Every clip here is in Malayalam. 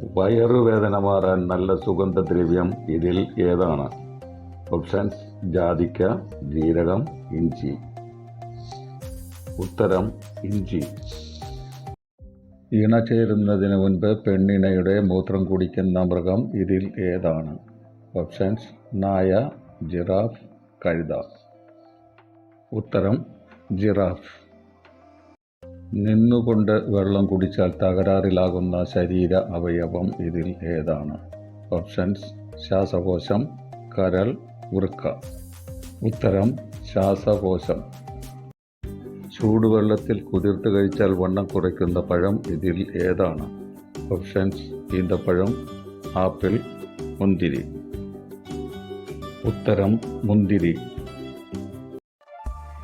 വയറുവേദന മാറാൻ നല്ല സുഗന്ധദ്രവ്യം ഇതിൽ ഏതാണ്? ഓപ്ഷൻസ്: ജാതിക്ക, ജീരകം, ഇഞ്ചി. ഉത്തരം: ഇഞ്ചി. ഇണ ചേരുന്നതിന് മുൻപ് പെണ്ണിണയുടെ മൂത്രം കുടിക്കുന്ന മൃഗം ഇതിൽ ഏതാണ്? ഓപ്ഷൻസ്: നായ, ജിറാഫ്, കഴുത. ഉത്തരം: ജിറാഫ്. നിന്നുകൊണ്ട് വെള്ളം കുടിച്ചാൽ തകരാറിലാകുന്ന ശരീര അവയവം ഇതിൽ ഏതാണ്? ഓപ്ഷൻസ്: ശ്വാസകോശം, കരൾ, വൃക്ക. ഉത്തരം: ശ്വാസകോശം. ചൂടുവെള്ളത്തിൽ കുതിർത്ത് കഴിച്ചാൽ വണ്ണം കുറയ്ക്കുന്ന പഴം ഇതിൽ ഏതാണ്? ഓപ്ഷൻസ്: ഈന്തപ്പഴം, ആപ്പിൾ, മുന്തിരി. ഉത്തരം: മുന്തിരി.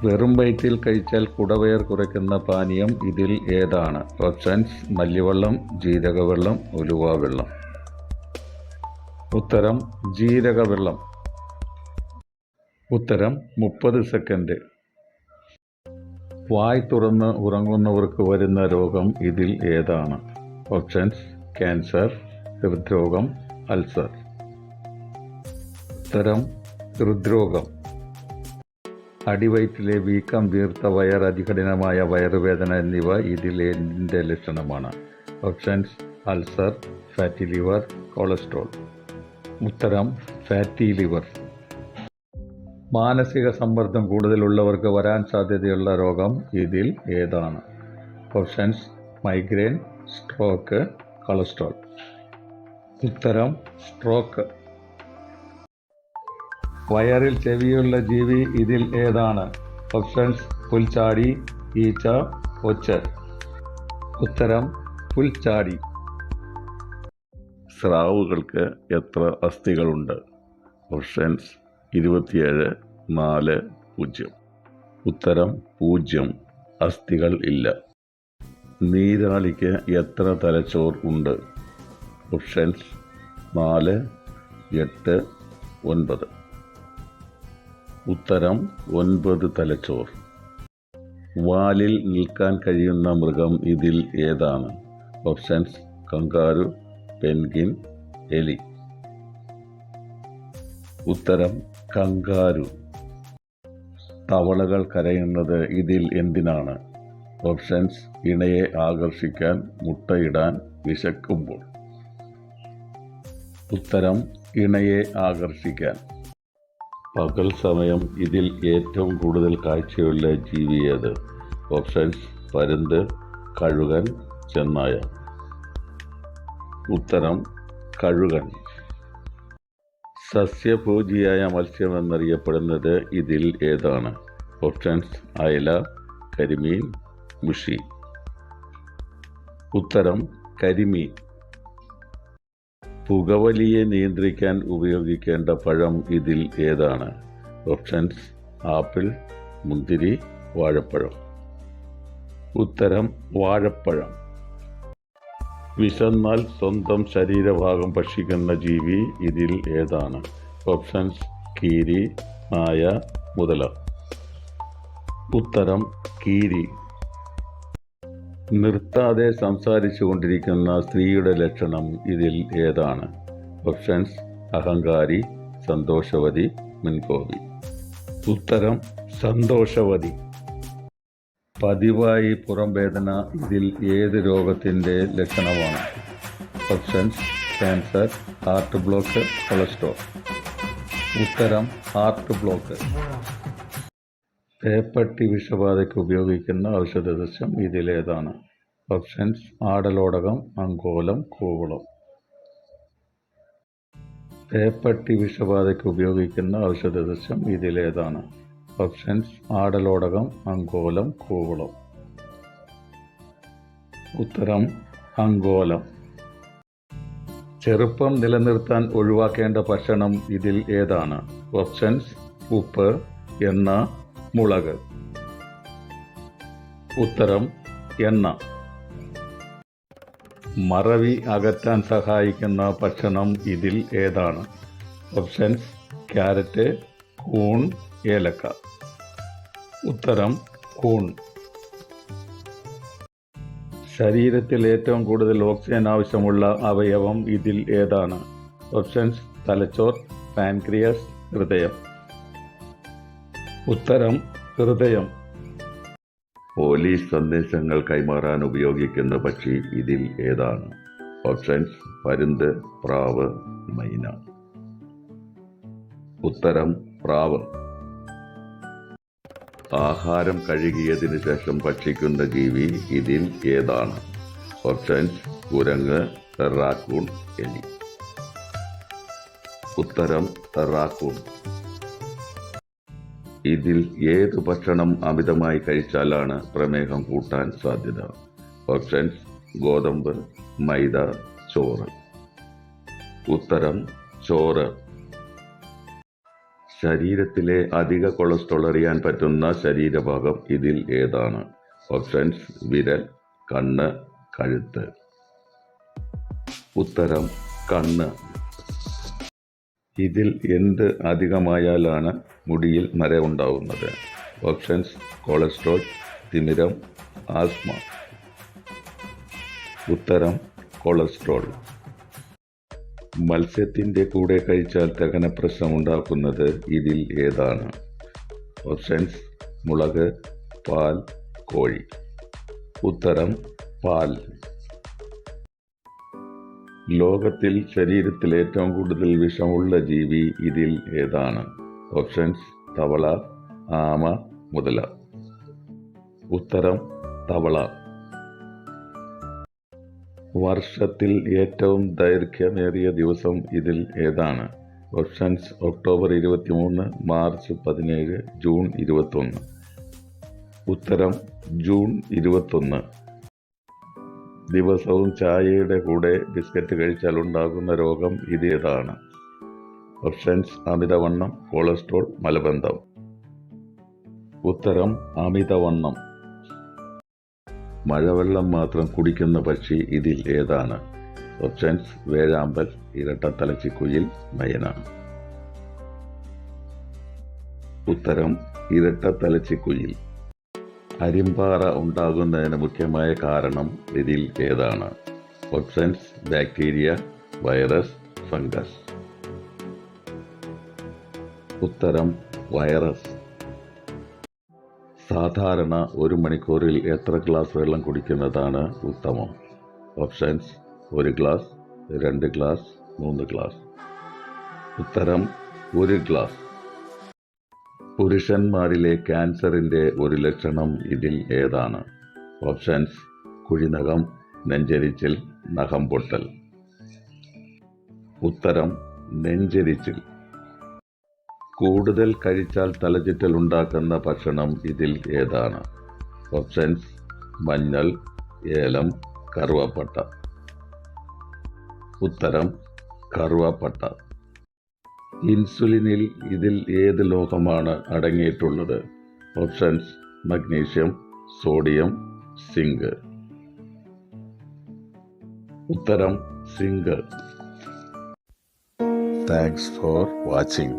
വെറും വയറ്റിൽ കഴിച്ചാൽ കുടവയർ കുറയ്ക്കുന്ന പാനീയം ഇതിൽ ഏതാണ്? ഓപ്ഷൻസ്: മല്ലിവെള്ളം, ജീരകവെള്ളം, ഉലുവാവെള്ളം. ഉത്തരം: ജീരകവെള്ളം. ഉത്തരം: 30 സെക്കൻഡ്. വായ് തുറന്ന് ഉറങ്ങുന്നവർക്ക് വരുന്ന രോഗം ഇതിൽ ഏതാണ്? ഓപ്ഷൻസ്: ക്യാൻസർ, ഹൃദ്രോഗം, അൾസർ. ഉത്തരം: ഹൃദ്രോഗം. അടിവയറ്റിലെ വീക്കം, വീർത്ത വയർ, അതികഠിനമായ വയറുവേദന എന്നിവ ഇതിൽ എന്തിൻ്റെ ലക്ഷണമാണ്? Options: ulcer, fatty liver, cholesterol. ഉത്തരം: ഫാറ്റി ലിവർ. മാനസിക സമ്മർദ്ദം കൂടുതലുള്ളവർക്ക് വരാൻ സാധ്യതയുള്ള രോഗം ഇതിൽ ഏതാണ്? Options: migraine, stroke, cholesterol. ഉത്തരം: സ്ട്രോക്ക്. വയറിൽ ചെവിയുള്ള ജീവി ഇതിൽ ഏതാണ്? ഓപ്ഷൻസ്: പുൽച്ചാടി, ഈച്ച, ഒച്ച്. ഉത്തരം: പുൽച്ചാടി. സ്രാവുകൾക്ക് എത്ര അസ്ഥികളുണ്ട്? ഓപ്ഷൻസ്: 27, 4, 0. ഉത്തരം: 0. അസ്ഥികൾ ഇല്ല. നീരാളിക്ക് എത്ര തലച്ചോർ ഉണ്ട്? ഓപ്ഷൻസ്: 4, 8, 9. ഉത്തരം: 9 തലച്ചോർ. വാലിൽ നിൽക്കാൻ കഴിയുന്ന മൃഗം ഇതിൽ ഏതാണ്? ഓപ്ഷൻസ്: കങ്കാരു, പെൻഗ്വിൻ, എലി. ഉത്തരം: കങ്കാരു. തവളകൾ കരയുന്നത് ഇതിൽ എന്തിനാണ്? ഓപ്ഷൻസ്: ഇണയെ ആകർഷിക്കാൻ, മുട്ടയിടാൻ, വിശക്കുമ്പോൾ. ഉത്തരം: ഇണയെ ആകർഷിക്കാൻ. പകൽ സമയം ഇതിൽ ഏറ്റവും കൂടുതൽ കാഴ്ചയുള്ള ജീവി ഏത്? ഓപ്ഷൻസ്: പരുന്ത്, കഴുകൻ, ചെന്നായ. ഉത്തരം: കഴുകൻ. സസ്യഭോജിയായ മത്സ്യം എന്നറിയപ്പെടുന്നത് ഇതിൽ ഏതാണ്? ഓപ്ഷൻസ്: അയല, കരിമീൻ, മുഷി. ഉത്തരം: കരിമീൻ. പുകവലിയെ നിയന്ത്രിക്കാൻ ഉപയോഗിക്കേണ്ട പഴം ഇതിൽ ഏതാണ്? ഓപ്ഷൻസ്: ആപ്പിൾ, മുന്തിരി, വാഴപ്പഴം. ഉത്തരം: വാഴപ്പഴം. വിശന്നാൽ സ്വന്തം ശരീരഭാഗം ഭക്ഷിക്കുന്ന ജീവി ഇതിൽ ഏതാണ്? ഓപ്ഷൻസ്: കീരി, നായ, മുതല. ഉത്തരം: കീരി. നിർത്താതെ സംസാരിച്ചു കൊണ്ടിരിക്കുന്ന സ്ത്രീയുടെ ലക്ഷണം ഇതിൽ ഏതാണ്? ഓപ്ഷൻസ്: അഹങ്കാരി, സന്തോഷവതി, മുൻകോപി. ഉത്തരം: സന്തോഷവതി. പതിവായി പുറം വേദന ഇതിൽ ഏത് രോഗത്തിൻ്റെ ലക്ഷണമാണ്? Options: cancer, heart block, cholesterol. ഉത്തരം: ഹാർട്ട് ബ്ലോക്ക്. പേപ്പട്ടി വിഷബാധയ്ക്ക് ഉപയോഗിക്കുന്ന ഔഷധസസ്യം ഇതിലേതാണ്? ഓപ്ഷൻസ്: ആടലോടകം, അങ്കോലം, കൂവളം. പേപ്പട്ടി വിഷബാധയ്ക്ക് ഉപയോഗിക്കുന്ന ഔഷധസസ്യം ഇതിലേതാണ്? ഓപ്ഷൻസ്: ആടലോടകം, അങ്കോലം, കൂവളം. ഉത്തരം: അങ്കോലം. ചെറുപ്പം നിലനിർത്താൻ ഒഴിവാക്കേണ്ട ഭക്ഷണം ഇതിൽ ഏതാണ്? ഓപ്ഷൻസ്: ഉപ്പ്, എണ്ണ, മുളക്. ഉത്തരം: എണ്ണ. മറവി അകറ്റാൻ സഹായിക്കുന്ന ഭക്ഷണം ഇതിൽ ഏതാണ്? ഓപ്ഷൻസ്: ക്യാരറ്റ്, കൂൺ, ഏലക്ക. ഉത്തരം: കൂൺ. ശരീരത്തിൽ ഏറ്റവും കൂടുതൽ ഓക്സിജൻ ആവശ്യമുള്ള അവയവം ഇതിൽ ഏതാണ്? ഓപ്ഷൻസ്: തലച്ചോർ, പാൻക്രിയാസ്, ഹൃദയം. ഉത്തരം: ഹൃദയം. പോലീസ് സന്ദേശങ്ങൾ കൈമാറാൻ ഉപയോഗിക്കുന്ന പക്ഷി ഇതിൽ ഏതാണ്? ഓപ്ഷൻസ്: പരുന്ത്, പ്രാവ്, മൈന. ഉത്തരം: പ്രാവ്. ആഹാരം കഴുകിയതിനു ശേഷം ഭക്ഷിക്കുന്ന ജീവി ഇതിൽ ഏതാണ്? ഓപ്ഷൻസ്: കുരങ്ങ്, റാക്കൂൺ, എലി. ഉത്തരം: റാക്കൂൺ. ഇതിൽ ഏത് ഭക്ഷണം അമിതമായി കഴിച്ചാലാണ് പ്രമേഹം കൂട്ടാൻ സാധ്യത? ഓപ്ഷൻസ്: ഗോതമ്പ്, മൈദ, ചോറ്. ഉത്തരം: ചോറ്. ശരീരത്തിലെ അധിക കൊളസ്ട്രോൾ അറിയാൻ പറ്റുന്ന ശരീരഭാഗം ഇതിൽ ഏതാണ്? ഓപ്ഷൻസ്: വിരൽ, കണ്ണ്, കഴുത്ത്. ഉത്തരം: കണ്ണ്. ഇതിൽ എന്ത് അധികമായാലാണ് മുടിയിൽ നര ഉണ്ടാവുന്നത്? ഓപ്ഷൻസ്: കൊളസ്ട്രോൾ, തിമിരം, ആസ്മ. ഉത്തരം: കൊളസ്ട്രോൾ. മത്സ്യത്തിന്റെ കൂടെ കഴിച്ചാൽ ദഹന പ്രശ്നം ഉണ്ടാക്കുന്നത് ഇതിൽ ഏതാണ്? ഓപ്ഷൻസ്: മുളക്, പാൽ, കോഴി. ഉത്തരം: പാൽ. ലോകത്തിൽ ശരീരത്തിൽ ഏറ്റവും കൂടുതൽ വിഷമുള്ള ജീവി ഇതിൽ ഏതാണ്? ഓപ്ഷൻസ്: തവള, ആമ, മുതല. ഉത്തരം: തവള. വർഷത്തിൽ ഏറ്റവും ദൈർഘ്യമേറിയ ദിവസം ഇതിൽ ഏതാണ്? Options: October 23, March 17, June 21. ഉത്തരം: ജൂൺ 21. ദിവസവും ചായയുടെ കൂടെ ബിസ്ക്കറ്റ് കഴിച്ചാൽ ഉണ്ടാകുന്ന രോഗം ഇതേതാണ്? ഓപ്ഷൻസ്: അമിതവണ്ണം, കൊളസ്ട്രോൾ, മലബന്ധം. ഉത്തരം: അമിതവണ്ണം. മഴവെള്ളം മാത്രം കുടിക്കുന്ന പക്ഷി ഇതിൽ ഏതാണ്? ഓപ്ഷൻസ്: വേഴാമ്പൽ, ഇരട്ടത്തലച്ചിക്കുയിൽ, മൈന. ഉത്തരം: ഇരട്ടത്തലച്ചിക്കുയിൽ. അരിമ്പാറ ഉണ്ടാകുന്നതിന് മുഖ്യമായ കാരണം ഇതിൽ ഏതാണ്? Options: bacteria, virus, fungus. ഉത്തരം: വൈറസ്. സാധാരണ 1 മണിക്കൂറിൽ എത്ര ഗ്ലാസ് വെള്ളം കുടിക്കുന്നതാണ് ഉത്തമം? Options: 1 glass, 2 glass, 3 glass. ഉത്തരം: 1 ഗ്ലാസ്. പുരുഷന്മാരിലെ ക്യാൻസറിന്റെ ഒരു ലക്ഷണം ഇതിൽ ഏതാണ്? ഓപ്ഷൻസ്: കുഴിനകം, നെഞ്ചരിച്ചിൽ, നഖം പൊട്ടൽ. ഉത്തരം: നെഞ്ചരിച്ചിൽ. കൂടുതൽ കഴിച്ചാൽ തലചുറ്റൽ ഉണ്ടാക്കുന്ന ഭക്ഷണം ഇതിൽ ഏതാണ്? ഓപ്ഷൻസ്: മഞ്ഞൾ, ഏലം, കറുവപ്പട്ട. ഉത്തരം: കറുവപ്പട്ട. ഇൻസുലിനിൽ ഇതിൽ ഏത് ലോഹമാണ് അടങ്ങിയിട്ടുള്ളത്? Options: magnesium, sodium, zinc. ഉത്തരം: സിങ്ക്. Thanks for watching.